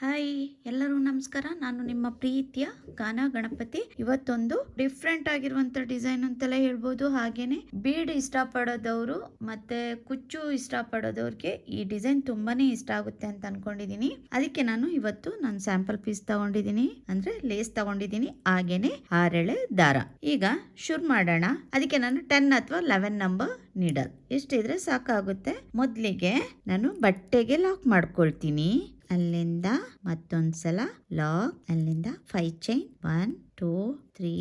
Hi, ಎಲ್ಲರೂ ನಮಸ್ಕಾರ. ನಾನು ನಿಮ್ಮ ಪ್ರೀತಿಯ ಗಾನ ಗಣಪತಿ. ಇವತ್ತೊಂದು ಡಿಫ್ರೆಂಟ್ ಆಗಿರುವಂತ ಡಿಸೈನ್ ಅಂತೆಲ್ಲ ಹೇಳ್ಬೋದು. ಹಾಗೇನೆ ಬೀಡ್ ಇಷ್ಟಪಡೋದವರು ಮತ್ತೆ ಕುಚ್ಚು ಇಷ್ಟಪಡೋದವ್ರಿಗೆ ಈ ಡಿಸೈನ್ ತುಂಬಾನೇ ಇಷ್ಟ ಆಗುತ್ತೆ ಅಂತ ಅನ್ಕೊಂಡಿದೀನಿ. ಅದಕ್ಕೆ ನಾನು ಸ್ಯಾಂಪಲ್ ಪೀಸ್ ತಗೊಂಡಿದ್ದೀನಿ, ಅಂದ್ರೆ ಲೇಸ್ ತಗೊಂಡಿದ್ದೀನಿ, ಹಾಗೇನೆ 6 ಎಳೆ ದಾರ. ಈಗ ಶುರು ಮಾಡೋಣ. ಅದಕ್ಕೆ ನಾನು 10 ಅಥವಾ 11 ನಂಬರ್ ನೀಡಲ್ ಎಷ್ಟಿದ್ರೆ ಸಾಕಾಗುತ್ತೆ. ಮೊದಲಿಗೆ ನಾನು ಬಟ್ಟೆಗೆ ಲಾಕ್ ಮಾಡ್ಕೊಳ್ತೀನಿ. ಅಲ್ಲಿಂದ ಮತ್ತೊಂದ್ಸಲ ಲಾಕ್, ಅಲ್ಲಿಂದ 5 ಚೈನ್ 1 2 3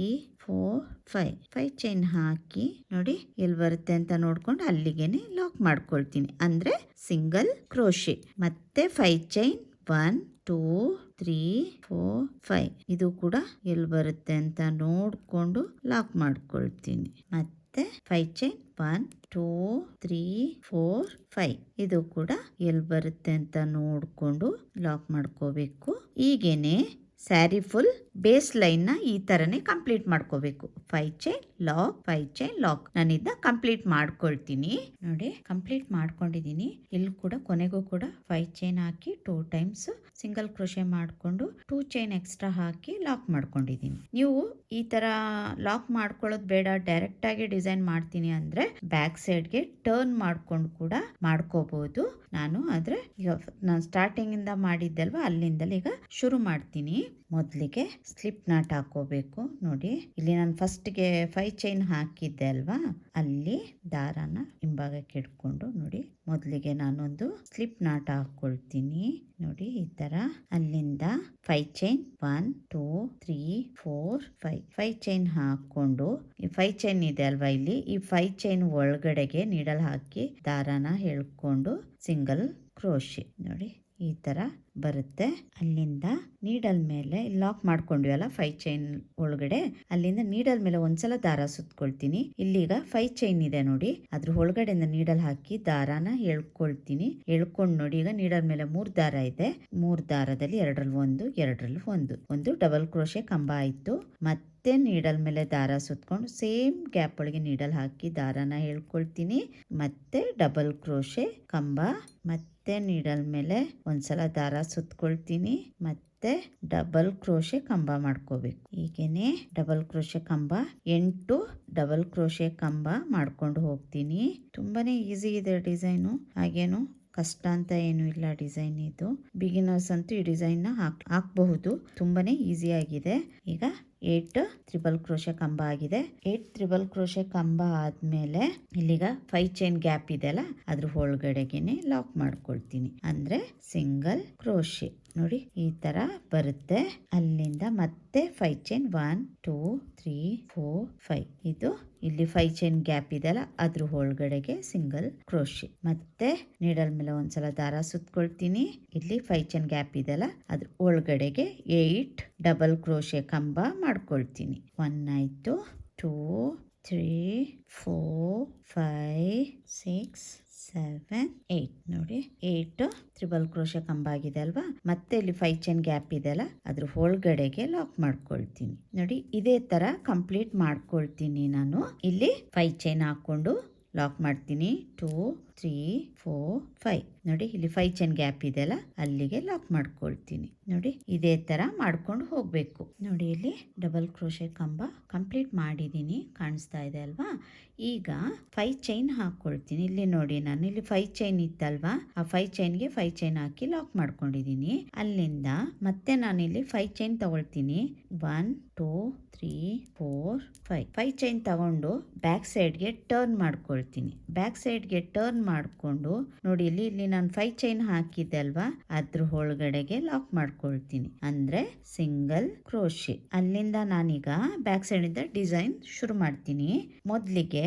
4 5 ಚೈನ್ ಹಾಕಿ ನೋಡಿ ಎಲ್ಲಿ ಬರುತ್ತೆ ಅಂತ ನೋಡ್ಕೊಂಡು ಅಲ್ಲಿಗೆನೆ ಲಾಕ್ ಮಾಡ್ಕೊಳ್ತೀನಿ, ಅಂದ್ರೆ ಸಿಂಗಲ್ ಕ್ರೋಶೆ. ಮತ್ತೆ 5 ಚೈನ್ 1 2 3 4 5 ಇದು ಕೂಡ ಎಲ್ಲಿ ಬರುತ್ತೆ ಅಂತ ನೋಡ್ಕೊಂಡು ಲಾಕ್ ಮಾಡ್ಕೊಳ್ತೀನಿ. ಮತ್ತೆ 5 ಚೈನ್ 1 2 3 4 5 ಇದು ಕೂಡ ಎಲ್ಲಿ ಬರುತ್ತೆ ಅಂತ ನೋಡ್ಕೊಂಡು ಲಾಕ್ ಮಾಡ್ಕೋಬೇಕು. ಈಗೇನೆ ಸ್ಯಾರಿ ಫುಲ್ ಬೇಸ್ ಲೈನ್ ನ ಈ ತರನೇ ಕಂಪ್ಲೀಟ್ ಮಾಡ್ಕೋಬೇಕು. 5 ಚೈನ್ ಲಾಕ್ 5 ಚೈನ್ ಲಾಕ್ ನಾನಿದ್ದ ಕಂಪ್ಲೀಟ್ ಮಾಡ್ಕೊಳ್ತೀನಿ. ನೋಡಿ ಕಂಪ್ಲೀಟ್ ಮಾಡ್ಕೊಂಡಿದೀನಿ. ಇಲ್ಲಿ ಕೂಡ ಕೊನೆಗೂ ಕೂಡ 5 ಚೈನ್ ಹಾಕಿ 2 ಟೈಮ್ಸ್ ಸಿಂಗಲ್ ಕ್ರೋಶೆ ಮಾಡ್ಕೊಂಡು 2 ಚೈನ್ ಎಕ್ಸ್ಟ್ರಾ ಹಾಕಿ ಲಾಕ್ ಮಾಡ್ಕೊಂಡಿದೀನಿ. ನೀವು ಈ ತರ ಲಾಕ್ ಮಾಡ್ಕೊಳ್ಳೋದು ಬೇಡ, ಡೈರೆಕ್ಟ್ ಆಗಿ ಡಿಸೈನ್ ಮಾಡ್ತೀನಿ ಅಂದ್ರೆ ಬ್ಯಾಕ್ ಸೈಡ್ ಗೆ ಟರ್ನ್ ಮಾಡ್ಕೊಂಡು ಕೂಡ ಮಾಡ್ಕೋಬಹುದು. ನಾನು ಸ್ಟಾರ್ಟಿಂಗ್ ಇಂದ ಮಾಡಿದ್ದಲ್ವಾ, ಅಲ್ಲಿಂದಲೇ ಈಗ ಶುರು ಮಾಡ್ತೀನಿ. ಮೊದಲಿಗೆ ಸ್ಲಿಪ್ ನಾಟ್ ಹಾಕೋಬೇಕು. ನೋಡಿ ಇಲ್ಲಿ ನಾನು ಫಸ್ಟ್ಗೆ 5 ಚೈನ್ ಹಾಕಿದ್ದೆ ಅಲ್ವಾ, ಅಲ್ಲಿ ದಾರಾನ ಹಿಂಭಾಗಕ್ಕೆ ಇಟ್ಕೊಂಡು ನೋಡಿ ಮೊದಲಿಗೆ ನಾನೊಂದು ಸ್ಲಿಪ್ ನಾಟ್ ಹಾಕೊಳ್ತೀನಿ. ನೋಡಿ ಈ ತರ ಅಲ್ಲಿಂದ 5 ಚೈನ್ 1 2 3 4 5 ಚೈನ್ ಹಾಕೊಂಡು ಈ 5 ಚೈನ್ ಇದೆ ಅಲ್ವಾ, ಇಲ್ಲಿ ಈ 5 ಚೈನ್ ಒಳಗಡೆಗೆ ನೀಡಲ್ ಹಾಕಿ ದಾರಾನ ಎಳ್ಕೊಂಡು ಸಿಂಗಲ್ ಕ್ರೋಶೆ ನೋಡಿ ಈ ತರ ಬರುತ್ತೆ. ಅಲ್ಲಿಂದ ನೀಡಲ್ ಮೇಲೆ ಲಾಕ್ ಮಾಡ್ಕೊಂಡ್ವಲ್ಲ 5 ಚೈನ್ ಒಳಗಡೆ, ಅಲ್ಲಿಂದ ನೀಡಲ್ ಮೇಲೆ ಒಂದ್ಸಲ ದಾರ ಸುತ್ಕೊಳ್ತೀನಿ. ಇಲ್ಲಿಗ 5 ಚೈನ್ ಇದೆ ನೋಡಿ, ಅದ್ರ ಒಳಗಡೆಯಿಂದ ನೀಡಲ್ ಹಾಕಿ ದಾರಾನ ಎಳ್ಕೊಳ್ತೀನಿ. ಎಳ್ಕೊಂಡು ನೋಡಿ ಈಗ ನೀಡಲ್ ಮೇಲೆ 3 ದಾರ ಇದೆ. 3 ದಾರದಲ್ಲಿ 2ರಲ್ಲಿ ಒಂದು ಡಬಲ್ ಕ್ರೋಶೆ ಕಂಬ ಆಯ್ತು. ಮತ್ತೆ ನೀಡಲ್ ಮೇಲೆ ದಾರ ಸುತ್ಕೊಂಡು ಸೇಮ್ ಗ್ಯಾಪ್ ಒಳಗೆ ನೀಡಲ್ ಹಾಕಿ ದಾರಾನ ಎಳ್ಕೊಳ್ತೀನಿ. ಮತ್ತೆ ಡಬಲ್ ಕ್ರೋಶೆ ಕಂಬ, ಮತ್ತೆ ನೀಡಲ್ ಮೇಲೆ ಒಂದ್ಸಲ ದಾರ ಸುತ್ಕೊಳ್ತೀನಿ. ಮತ್ತೆ ಡಬಲ್ ಕ್ರೋಶೆ ಕಂಬ ಮಾಡ್ಕೋಬೇಕು. ಹೀಗೇನೆ ಡಬಲ್ ಕ್ರೋಶೆ ಕಂಬ 8 ಡಬಲ್ ಕ್ರೋಶೆ ಕಂಬ ಮಾಡ್ಕೊಂಡು ಹೋಗ್ತೀನಿ. ತುಂಬಾನೇ ಈಸಿ ಇದೆ ಡಿಸೈನು, ಹಾಗೇನು ಕಷ್ಟ ಅಂತ ಏನು ಇಲ್ಲ. ಡಿಸೈನ್ ಇದು ಬಿಗಿನರ್ಸ್ ಅಂತೂ ಈ ಡಿಸೈನ್ ನ ಹಾಕಬಹುದು, ತುಂಬಾನೇ ಈಸಿ ಆಗಿದೆ. ಈಗ 8 ತ್ರಿಬಲ್ ಕ್ರೋಶೆ ಕಂಬ ಆಗಿದೆ. 8 ತ್ರಿಬಲ್ ಕ್ರೋಶೆ ಕಂಬ ಆದ್ಮೇಲೆ ಇಲ್ಲಿಗ 5 ಚೈನ್ ಗ್ಯಾಪ್ ಇದೆಲ್ಲ, ಅದ್ರ ಒಳಗಡೆಗೆನೆ ಲಾಕ್ ಮಾಡ್ಕೊಳ್ತೀನಿ, ಅಂದ್ರೆ ಸಿಂಗಲ್ ಕ್ರೋಶೆ ನೋಡಿ ಈ ತರ ಬರುತ್ತೆ. ಅಲ್ಲಿಂದ ಮತ್ತೆ 5 ಚೈನ್ 1 2 3 4 5 ಇದು ಇಲ್ಲಿ 5 ಚೈನ್ ಗ್ಯಾಪ್ ಇದೆಲ್ಲ, ಅದ್ರ ಒಳಗಡೆಗೆ ಸಿಂಗಲ್ ಕ್ರೋಶೆ. ಮತ್ತೆ ನೀಡಲ್ ಮೇಲೆ ಒಂದ್ಸಲ ದಾರ ಸುತ್ಕೊಳ್ತೀನಿ. ಇಲ್ಲಿ 5 ಚೈನ್ ಗ್ಯಾಪ್ ಇದೆಲ್ಲ, ಅದ್ರ ಒಳಗಡೆಗೆ 8 ಡಬಲ್ ಕ್ರೋಶೆ ಕಂಬ ಮಾಡ್ಕೊಳ್ತೀನಿ. 1 ಆಯ್ತು, 2 3 4 5 6 7 8 ನೋಡಿ 8 ತ್ರಿಬಲ್ ಕ್ರೋಶೆ ಕಂಬ ಆಗಿದೆ ಅಲ್ವಾ. ಮತ್ತೆ ಇಲ್ಲಿ 5 ಚೈನ್ ಗ್ಯಾಪ್ ಇದೆಲ್ಲ, ಅದ್ರ ಒಳಗಡೆಗೆ ಲಾಕ್ ಮಾಡ್ಕೊಳ್ತೀನಿ. ನೋಡಿ ಇದೇ ತರ ಕಂಪ್ಲೀಟ್ ಮಾಡ್ಕೊಳ್ತೀನಿ. ನಾನು ಇಲ್ಲಿ 5 ಚೈನ್ ಹಾಕೊಂಡು ಲಾಕ್ ಮಾಡ್ತೀನಿ. 2 3 4 5 ನೋಡಿ ಇಲ್ಲಿ 5 ಚೈನ್ ಗ್ಯಾಪ್ ಇದೆಲ್ಲ, ಅಲ್ಲಿಗೆ ಲಾಕ್ ಮಾಡ್ಕೊಳ್ತೀನಿ. ನೋಡಿ ಇದೇ ತರ ಮಾಡ್ಕೊಂಡು ಹೋಗ್ಬೇಕು. ನೋಡಿ ಇಲ್ಲಿ ಡಬಲ್ ಕ್ರೋಶೆ ಕಂಬ ಕಂಪ್ಲೀಟ್ ಮಾಡಿದೀನಿ, ಕಾಣಿಸ್ತಾ ಇದೆ ಅಲ್ವಾ. ಈಗ 5 ಚೈನ್ ಹಾಕೊಳ್ತೀನಿ. ಇಲ್ಲಿ ನೋಡಿ ನಾನು ಇಲ್ಲಿ 5 ಚೈನ್ ಇತ್ತಲ್ವಾ, ಆ 5 ಚೈನ್ಗೆ 5 ಚೈನ್ ಹಾಕಿ ಲಾಕ್ ಮಾಡ್ಕೊಂಡಿದೀನಿ. ಅಲ್ಲಿಂದ ಮತ್ತೆ ನಾನು ಇಲ್ಲಿ 5 ಚೈನ್ ತಗೊಳ್ತೀನಿ. 1 2 3 4 5 ಚೈನ್ ತಗೊಂಡು ಬ್ಯಾಕ್ ಸೈಡ್ಗೆ ಟರ್ನ್ ಮಾಡ್ಕೊಳ್ತೀನಿ. ಬ್ಯಾಕ್ ಸೈಡ್ಗೆ ಟರ್ನ್ ಮಾಡ್ಕೊಂಡು ನೋಡಿ ಇಲ್ಲಿ ನಾನು 5 ಚೈನ್ ಹಾಕಿದ್ದೆ ಅಲ್ವಾ, ಅದ್ರ ಒಳಗಡೆಗೆ ಲಾಕ್ ಮಾಡ್ಕೊಳ್ತೀನಿ, ಅಂದ್ರೆ ಸಿಂಗಲ್ ಕ್ರೋಶೆ. ಅಲ್ಲಿಂದ ನಾನೀಗ ಬ್ಯಾಕ್ ಸೈಡ್ ಇಂದ ಡಿಸೈನ್ ಶುರು ಮಾಡ್ತೀನಿ. ಮೊದ್ಲಿಗೆ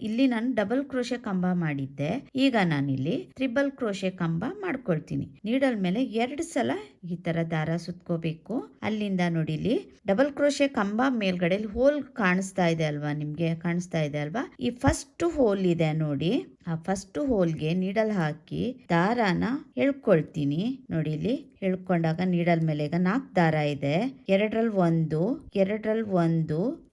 ಇಲ್ಲಿ ನಾನು ಡಬಲ್ ಕ್ರೋಶೆ ಕಂಬ ಮಾಡಿದ್ದೆ, ಈಗ ನಾನಿಲ್ಲಿ ತ್ರಿಬಲ್ ಕ್ರೋಶೆ ಕಂಬ ಮಾಡ್ಕೊಳ್ತೀನಿ. ನೀಡಲ್ ಮೇಲೆ 2 ಸಲ ಈ ತರ ದಾರ ಸುತ್ಕೋಬೇಕು. ಅಲ್ಲಿಂದ ನೋಡಿ ಇಲ್ಲಿ ಡಬಲ್ ಕ್ರೋಶೆ ಕಂಬ ಮೇಲ್ಗಡೆ ಹೋಲ್ ಕಾಣಿಸ್ತಾ ಇದೆ ಅಲ್ವಾ, ನಿಮ್ಗೆ ಕಾಣಿಸ್ತಾ ಇದೆ ಅಲ್ವಾ. ಈ ಫಸ್ಟ್ ಹೋಲ್ ಇದೆ ನೋಡಿ, ಆ ಫಸ್ಟ್ ಹೋಲ್ಗೆ ನೀಡಲ್ ಹಾಕಿ ದಾರಾನ ಎಳ್ಕೊಳ್ತೀನಿ. ನೋಡಿ ಇಲ್ಲಿ ಎಳ್ಕೊಂಡಾಗ ನೀಡಲ್ ಮೇಲೆ ಈಗ 4 ದಾರ ಇದೆ. 2ರಲ್ಲಿ 1 2ರಲ್ಲಿ 1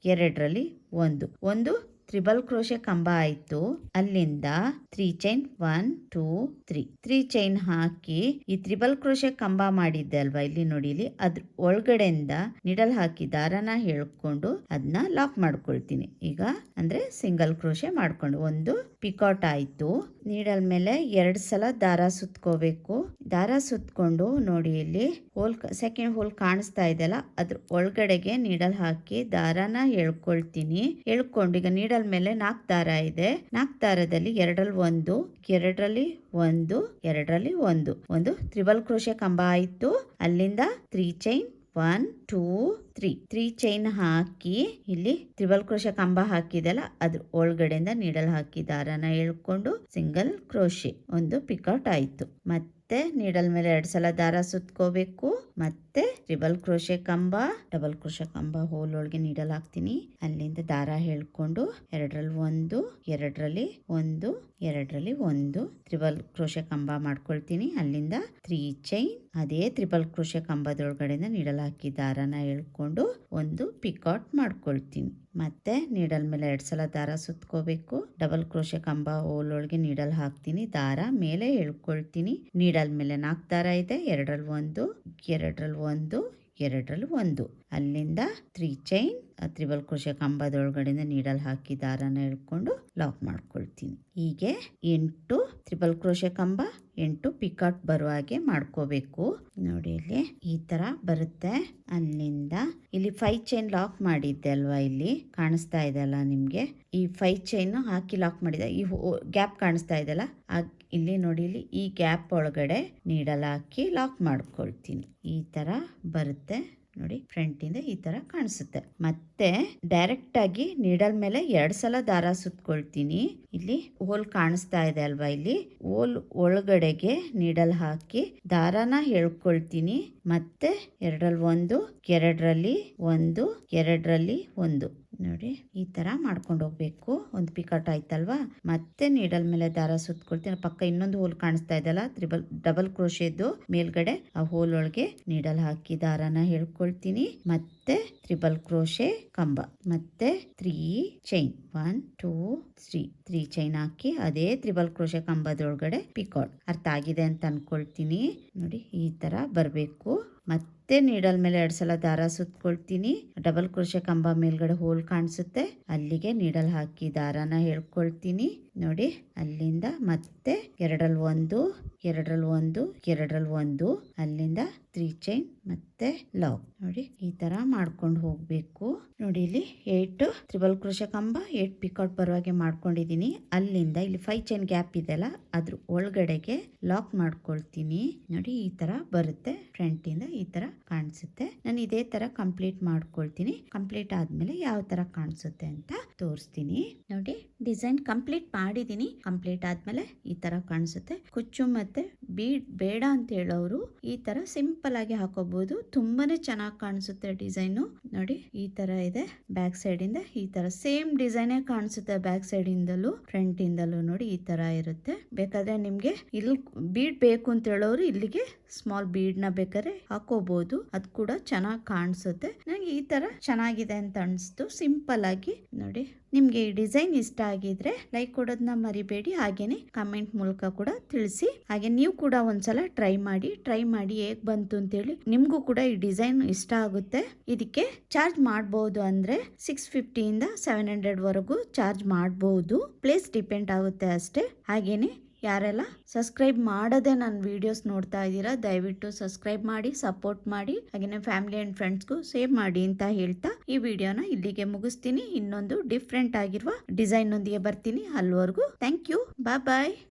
2ರಲ್ಲಿ 1 ತ್ರಿಬಲ್ ಕ್ರೋಶೆ ಕಂಬ ಆಯ್ತು. ಅಲ್ಲಿಂದ 3 ಚೈನ್ 1 2 3 ಚೈನ್ ಹಾಕಿ ಈ ತ್ರಿಬಲ್ ಕ್ರೋಶೆ ಕಂಬ ಮಾಡಿದ್ದೆ ಅಲ್ವಾ, ಇಲ್ಲಿ ನೋಡಿ, ಇಲ್ಲಿ ಅದ್ರ ಒಳಗಡೆಯಿಂದ ನೀಡಲ್ ಹಾಕಿ ದಾರನ ಹೇಳ್ಕೊಂಡು ಅದನ್ನ ಲಾಕ್ ಮಾಡ್ಕೊಳ್ತೀನಿ. ಈಗ ಅಂದ್ರೆ ಸಿಂಗಲ್ ಕ್ರೋಶೆ ಮಾಡ್ಕೊಂಡು ಒಂದು ಪಿಕಾಟ್ ಆಯ್ತು. ನೀಡಲ್ ಮೇಲೆ 2 ಸಲ ದಾರ ಸುತ್ಕೋಬೇಕು. ದಾರ ಸುತ್ಕೊಂಡು ನೋಡಿ, ಇಲ್ಲಿ ಹೋಲ್ ಸೆಕೆಂಡ್ ಹೋಲ್ ಕಾಣಿಸ್ತಾ ಇದೆಯಲ್ಲ, ಅದ್ರ ಒಳಗಡೆಗೆ ನೀಡಲ್ ಹಾಕಿ ದಾರನ ಹೇಳ್ಕೊಳ್ತೀನಿ. ಹೇಳ್ಕೊಂಡು ಈಗ ನೀಡಲ್ ಮೇಲೆ 4 ದಾರ ಇದೆ. 4 ದಾರದಲ್ಲಿ 2ರಲ್ಲಿ 1, 2ರಲ್ಲಿ 1, 2ರಲ್ಲಿ 1 ತ್ರಿಬಲ್ ಕ್ರೋಶೆ ಕಂಬ ಆಯ್ತು. ಅಲ್ಲಿಂದ 3 ಚೈನ್ 1 2 3 ಚೈನ್ ಹಾಕಿ ಇಲ್ಲಿ ತ್ರಿಬಲ್ ಕ್ರೋಶೆ ಕಂಬ ಹಾಕಿದೆಲ್ಲ ಅದ್ರ ಒಳಗಡೆಯಿಂದ ನೀಡಲ್ ಹಾಕಿ ದಾರನ ಹೇಳ್ಕೊಂಡು ಸಿಂಗಲ್ ಕ್ರೋಶೆ ಒಂದು ಪಿಕಾಟ್ ಆಯ್ತು. ಮತ್ತೆ ನೀಡಲ್ ಮೇಲೆ 2 ಸಲ ದಾರ ಸುತ್ಕೋಬೇಕು. ಮತ್ತೆ ಟ್ರಿಬಲ್ ಕ್ರೋಶೆ ಕಂಬ, ಡಬಲ್ ಕ್ರೋಶೆ ಕಂಬ ಹೋಲ್ ಒಳಗೆ ನೀಡಲ್ ಹಾಕ್ತೀನಿ. ಅಲ್ಲಿಂದ ದಾರ ಹೇಳ್ಕೊಂಡು 2ರಲ್ಲಿ 1, 2ರಲ್ಲಿ 1, 2ರಲ್ಲಿ 1 ತ್ರಿಬಲ್ ಕ್ರೋಶೆ ಕಂಬ ಮಾಡ್ಕೊಳ್ತೀನಿ. ಅಲ್ಲಿಂದ 3 ಚೈನ್, ಅದೇ ತ್ರಿಬಲ್ ಕ್ರೋಶೆ ಕಂಬದೊಳಗಡೆಯಿಂದ ನೀಡಲ್ ಹಾಕಿ ದಾರನ ಹೇಳ್ಕೊಂಡು ಒಂದು ಪಿಕಾಟ್ ಮಾಡ್ಕೊಳ್ತೀನಿ. ಮತ್ತೆ ನೀಡಲ್ ಮೇಲೆ 2 ಸಲ ದಾರ ಸುತ್ಕೋಬೇಕು. ಡಬಲ್ ಕ್ರೋಶೆ ಕಂಬ ಹೋಲ್ ಒಳಗೆ ನೀಡಲ್ ಹಾಕ್ತೀನಿ. ದಾರ ಮೇಲೆ ಹೇಳ್ಕೊಳ್ತೀನಿ. ನೀಡಲ್ ಮೇಲೆ 4 ದಾರ ಇದೆ. 2ರಲ್ಲಿ 1, 2ರಲ್ಲಿ 1, 2ರಲ್ಲಿ 1 ಅಲ್ಲಿಂದ 3 ಚೈನ್, ತ್ರಿಬಲ್ ಕ್ರೋಶೆ ಕಂಬದೊಳಗಡೆಯಿಂದ ನೀಡಲ್ ಹಾಕಿ ದಾರನ ಹೇಳ್ಕೊಂಡು ಲಾಕ್ ಮಾಡ್ಕೊಳ್ತೀನಿ. ಹೀಗೆ 8 ತ್ರಿಬಲ್ ಕ್ರೋಶೆ ಕಂಬ, 8 ಪಿಕಾಟ್ ಬರುವ ಹಾಗೆ ಮಾಡ್ಕೋಬೇಕು. ನೋಡಿ, ಇಲ್ಲಿ ಈ ತರ ಬರುತ್ತೆ. ಅಲ್ಲಿಂದ ಇಲ್ಲಿ 5 ಚೈನ್ ಲಾಕ್ ಮಾಡಿದ್ದೆ ಅಲ್ವಾ, ಇಲ್ಲಿ ಕಾಣಿಸ್ತಾ ಇದೆ ಅಲ್ಲ ನಿಮ್ಗೆ, ಈ 5 ಚೈನ್ ಹಾಕಿ ಲಾಕ್ ಮಾಡಿದೆ. ಈ ಗ್ಯಾಪ್ ಕಾಣಿಸ್ತಾ ಇದೆಲ್ಲ, ಇಲ್ಲಿ ನೋಡಿ, ಇಲ್ಲಿ ಈ ಗ್ಯಾಪ್ ಒಳಗಡೆ ನೀಡಲ್ ಹಾಕಿ ಲಾಕ್ ಮಾಡ್ಕೊಳ್ತೀನಿ. ಈ ತರ ಬರುತ್ತೆ ನೋಡಿ, ಫ್ರಂಟ್ ಇಂದ ಈ ತರ ಕಾಣಿಸುತ್ತೆ. ಮತ್ತೆ ಡೈರೆಕ್ಟ್ ಆಗಿ ನೀಡಲ್ ಮೇಲೆ 2 ಸಲ ದಾರ ಸುತ್ಕೊಳ್ತೀನಿ. ಇಲ್ಲಿ ಹೋಲ್ ಕಾಣಿಸ್ತಾ ಇದೆ ಅಲ್ವಾ, ಇಲ್ಲಿ ಹೋಲ್ ಒಳಗಡೆಗೆ ನೀಡಲ್ ಹಾಕಿ ದಾರನ ಹೇಳ್ಕೊಳ್ತೀನಿ. ಮತ್ತೆ 2ರಲ್ಲಿ 1, 2ರಲ್ಲಿ 1, 2ರಲ್ಲಿ 1 ನೋಡಿ, ಈ ತರ ಮಾಡ್ಕೊಂಡು ಹೋಗ್ಬೇಕು. ಒಂದು ಪಿಕಾಟ್ ಆಯ್ತಲ್ವಾ. ಮತ್ತೆ ನೀಡಲ್ ಮೇಲೆ ದಾರ ಸುತ್ಕೊಳ್ತೀನಿ. ಪಕ್ಕ ಇನ್ನೊಂದು ಹೋಲ್ ಕಾಣಿಸ್ತಾ ಇದೆಲ್ಲ, ಡಬಲ್ ಕ್ರೋಶೆದ್ದು ಮೇಲ್ಗಡೆ ಆ ಹೋಲ್ ಒಳಗೆ ನೀಡಲ್ ಹಾಕಿ ದಾರನ ಹೇಳ್ಕೊಳ್ತೀನಿ. ಮತ್ತೆ ತ್ರಿಬಲ್ ಕ್ರೋಶೆ ಕಂಬ, ಮತ್ತೆ 3 ಚೈನ್ 1 2 3 ಚೈನ್ ಹಾಕಿ ಅದೇ ತ್ರಿಬಲ್ ಕ್ರೋಶೆ ಕಂಬದೊಳಗಡೆ ಪಿಕಾಟ್. ಅರ್ಥ ಆಗಿದೆ ಅಂತ ಅನ್ಕೊಳ್ತೀನಿ. ನೋಡಿ, ಈ ತರ ಬರಬೇಕು. ಮತ್ತೆ ನೀಡಲ್ ಮೇಲೆ 2 ಸಲ ದಾರ ಸುತ್ಕೊಳ್ತೀನಿ. ಡಬಲ್ ಕ್ರೋಶೆ ಕಂಬ ಮೇಲ್ಗಡೆ ಹೋಲ್ ಕಾಣಿಸುತ್ತೆ, ಅಲ್ಲಿಗೆ ನೀಡಲ್ ಹಾಕಿ ದಾರನ ಹೇಳ್ಕೊಳ್ತೀನಿ. ನೋಡಿ, ಅಲ್ಲಿಂದ ಮತ್ತೆ 2ರಲ್ಲಿ 1, 2ರಲ್ಲಿ 1, 2ರಲ್ಲಿ 1 ಅಲ್ಲಿಂದ 3 ಚೈನ್ ಮತ್ತೆ ಲಾಕ್. ನೋಡಿ, ಈ ತರ ಮಾಡ್ಕೊಂಡು ಹೋಗ್ಬೇಕು. ನೋಡಿ, ಇಲ್ಲಿ 8 ತ್ರಿಬಲ್ ಕ್ರೋಶೆ ಕಂಬ, 8 ಪಿಕಾಟ್ ಬರುವಾಗೆ ಮಾಡ್ಕೊಂಡಿದೀನಿ. ಅಲ್ಲಿಂದ ಇಲ್ಲಿ 5 ಚೈನ್ ಗ್ಯಾಪ್ ಇದೆಲ್ಲ, ಅದ್ರ ಒಳಗಡೆಗೆ ಲಾಕ್ ಮಾಡ್ಕೊಳ್ತೀನಿ. ನೋಡಿ, ಈ ತರ ಬರುತ್ತೆ. ಫ್ರಂಟ್ ಇಂದ ಈ ತರ ಕಾಣಿಸುತ್ತೆ. ನಾನು ಇದೇ ತರ ಕಂಪ್ಲೀಟ್ ಮಾಡ್ಕೊಳ್ತೀನಿ. ಕಂಪ್ಲೀಟ್ ಆದ್ಮೇಲೆ ಯಾವ ತರ ಕಾಣಿಸುತ್ತೆ ಅಂತ ತೋರಿಸ್ತೀನಿ. ನೋಡಿ, ಡಿಸೈನ್ ಕಂಪ್ಲೀಟ್ ಮಾಡಿದೀನಿ. ಕಂಪ್ಲೀಟ್ ಆದ್ಮೇಲೆ ಈ ತರ ಕಾಣಿಸುತ್ತೆ. ಕುಚ್ಚು ಮತ್ತೆ ಬೀಡ್ ಬೇಡ ಅಂತ ಹೇಳೋರು ಈ ತರ ಸಿಂಪಲ್ ಆಗಿ ಹಾಕೋಬಹುದು. ತುಂಬಾನೇ ಚೆನ್ನಾಗಿ ಕಾಣಿಸುತ್ತೆ ಡಿಸೈನು. ನೋಡಿ, ಈ ತರ ಇದೆ. ಬ್ಯಾಕ್ ಸೈಡ್ ಇಂದ ಈ ತರ ಸೇಮ್ ಡಿಸೈನ್ ಕಾಣಿಸುತ್ತೆ. ಬ್ಯಾಕ್ ಸೈಡ್ ಇಂದಲೂ ಫ್ರಂಟ್ ಇಂದಲೂ ನೋಡಿ ಈ ತರ ಇರುತ್ತೆ. ಬೇಕಾದ್ರೆ ನಿಮ್ಗೆ ಇಲ್ಲಿ ಬೀಡ್ ಬೇಕು ಅಂತ ಹೇಳೋರು ಇಲ್ಲಿಗೆ ಸ್ಮಾಲ್ ಬೀಡ್ ನ ಬೇಕಾದ್ರೆ ಹಾಕೋಬಹುದು. ಅದು ಕೂಡ ಚೆನ್ನಾಗಿ ಕಾಣಿಸುತ್ತೆ. ನಂಗೆ ಈ ತರ ಚೆನ್ನಾಗಿದೆ ಅಂತ ಅನಿಸ್ತು. ಸಿಂಪಲ್ ಆಗಿ ನೋಡಿ. ನಿಮ್ಗೆ ಈ ಡಿಸೈನ್ ಇಷ್ಟ ಆಗಿದ್ರೆ ಲೈಕ್ ಕೊಡೋದನ್ನ ಮರಿಬೇಡಿ. ಹಾಗೇನೆ ಕಮೆಂಟ್ ಮೂಲಕ ಕೂಡ ತಿಳಿಸಿ. ಹಾಗೆ ನೀವು ಕೂಡ ಒಂದ್ಸಲ ಟ್ರೈ ಮಾಡಿ ಹೇಗ್ ಬಂತು ಅಂತೇಳಿ. ನಿಮ್ಗೂ ಕೂಡ ಈ ಡಿಸೈನ್ ಇಷ್ಟ ಆಗುತ್ತೆ. ಇದಕ್ಕೆ ಚಾರ್ಜ್ ಮಾಡಬಹುದು. ಅಂದ್ರೆ 650 ಇಂದ 700 ವರೆಗೂ ಚಾರ್ಜ್ ಮಾಡಬಹುದು. ಪ್ಲೇಸ್ ಡಿಪೆಂಡ್ ಆಗುತ್ತೆ ಅಷ್ಟೇ. ಹಾಗೇನೆ ಯಾರೆಲ್ಲ ಸಬ್ಸ್ಕ್ರೈಬ್ ಮಾಡದೆ ನನ್ನ ವಿಡಿಯೋಸ್ ನೋಡ್ತಾ ಇದ್ದೀರಾ, ದಯವಿಟ್ಟು ಸಬ್ಸ್ಕ್ರೈಬ್ ಮಾಡಿ, ಸಪೋರ್ಟ್ ಮಾಡಿ. ಹಾಗೆ ಫ್ಯಾಮಿಲಿ ಅಂಡ್ ಫ್ರೆಂಡ್ಸ್ಗೂ ಸೇವ್ ಮಾಡಿ ಅಂತ ಹೇಳ್ತಾ ಈ ವಿಡಿಯೋನ ಇಲ್ಲಿಗೆ ಮುಗಿಸ್ತೀನಿ. ಇನ್ನೊಂದು ಡಿಫ್ರೆಂಟ್ ಆಗಿರುವ ಡಿಸೈನ್ ಒಂದಿಗೆ ಬರ್ತೀನಿ. ಅಲ್ಲಿವರೆಗೂ ಥ್ಯಾಂಕ್ ಯು, ಬಾಯ್.